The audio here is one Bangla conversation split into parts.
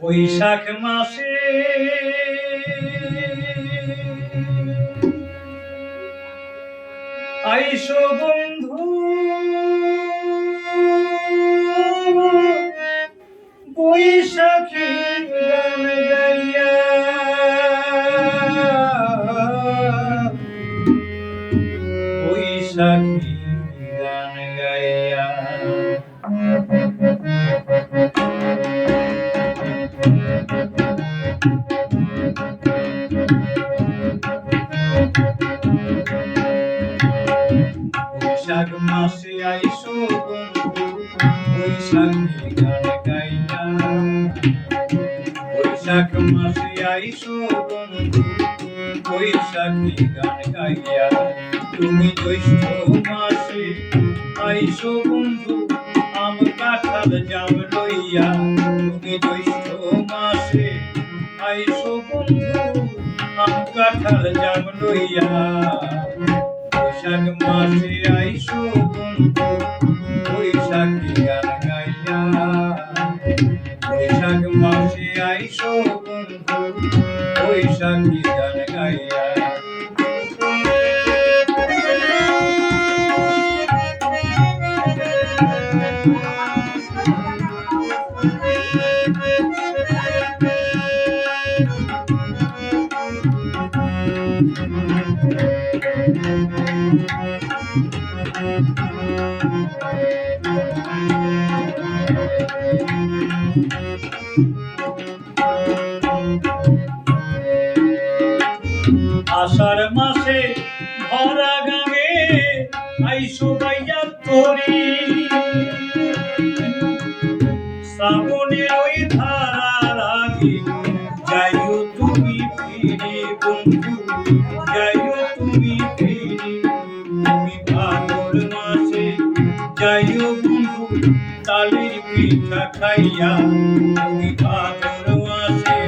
বৈশাখ মাসে আইসো বন্ধু বৈশাখী গান গাইয়া বৈশাখী গান গাইয়া বৈশাখ মাসে আইসো বন্ধু বৈশাখী গান গাইয়া বৈশাখ মাসে আইসো বন্ধু বৈশাখী গান গাইয়া তুমি জ্যৈষ্ঠ মাসে আইসো বন্ধু আম কাঁঠাল জাম লইয়া তুমি জ্যৈষ্ঠ মাসে আইসো বন্ধু আম কাঁঠাল জাম লইয়া বৈশাখ মাসে আইসো বন্ধু বৈশাখী গান গাইয়া বৈশাখ মাসে আইসো বন্ধু বৈশাখী গান গাইয়া আষাঢ় মাসে ভরা গাঙে আইসো বাইয়া তোরি শ্রাবণের ওই ধারার আগে যাইও তুমি ফিরে বন্ধু যাইও তুমি ফিরে তুমি ভাদর মাসে যাইও বন্ধু তালের পিঠা খাইয়া তুমি ভাদর মাসে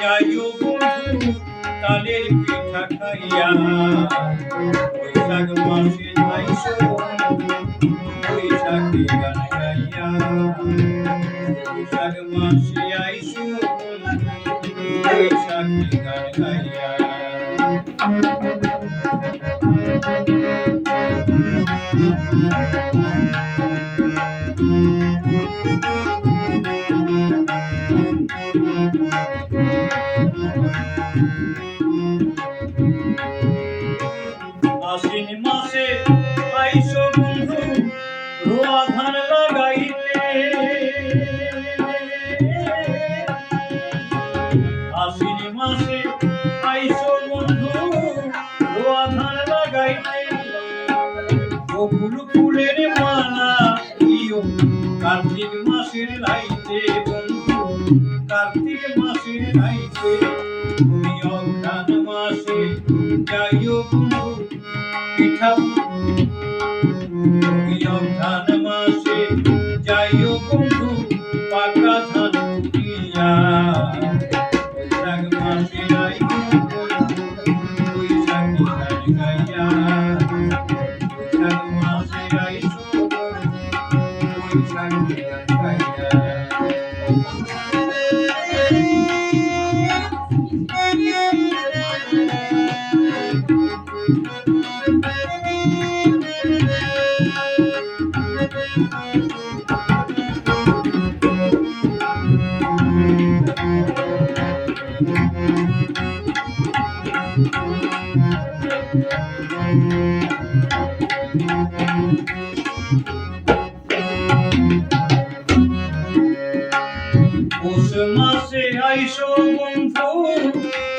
যাইও বন্ধু তালের পিঠা খাইয়া বৈশাখ মাসে আইসো বৈশাখী গান গাইয়া বৈশাখ মাসে আইসো বৈশাখী গান গাইয়া আশ্বিন মাসে আইসো বন্ধু রোয়া ধান লাগাইতে আশ্বিন মাসে আইসো বন্ধু রোয়া ধান লাগাইতে বকুল ফুলের মালা দিও কার্তিক মাসের রাইতে বন্ধু কার্তিক মাসের রাইতে তুমি অঘ্রাণ মাসে যাইও বন্ধু পিঠা তুমি অঘ্রাণ মাসে যাইও বন্ধু পাকা ধান কুটিয়া বৈশাখ মাসে আইসো বন্ধু বৈশাখী গান গাইয়া বৈশাখ মাসে আইসো বন্ধু বৈশাখী গান গাইয়া পৌষ মাসে আইসো বন্ধু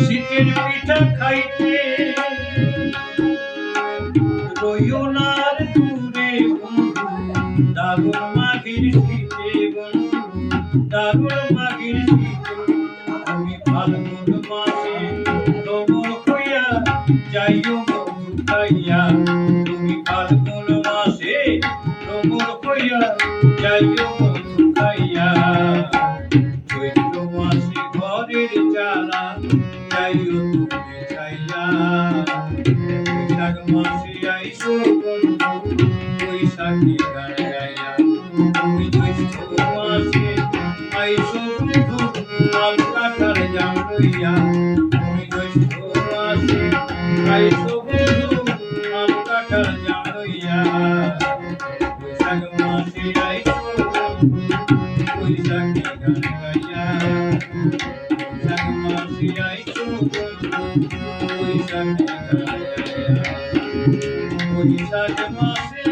শীতের পিঠা খাইতে রইও না আর দূরে বন্ধু দারুণ মাঘের শীতে বন্ধু দারুণ মাঘের শীতে তুমি ফাল্গুন মাসে ডবর হইয়া যাইও বন্ধু খাইয়া তুমি ফাল্গুন মাসে ডবর হইয়া যাইও বন্ধু খাইয়া চৈত্র মাসে ঘরের জ্বালা যাইও তুমি খাইয়া বৈশাখ মাসে আইসো বন্ধু বৈশাখী গান গাইয়া তুমি জ্যৈষ্ঠ মাসে আইসো বন্ধু লইয়া তুমি জ্যৈষ্ঠ মাসে আইছো বন্ধু আম কাঁঠাল জাম লইয়া বৈশাখ মাসে আইছো বৈশাখী গান গাইয়া বৈশাখ মাসে আইছো বন্ধু বৈশাখী গান গাইয়া বৈশাখ মাসে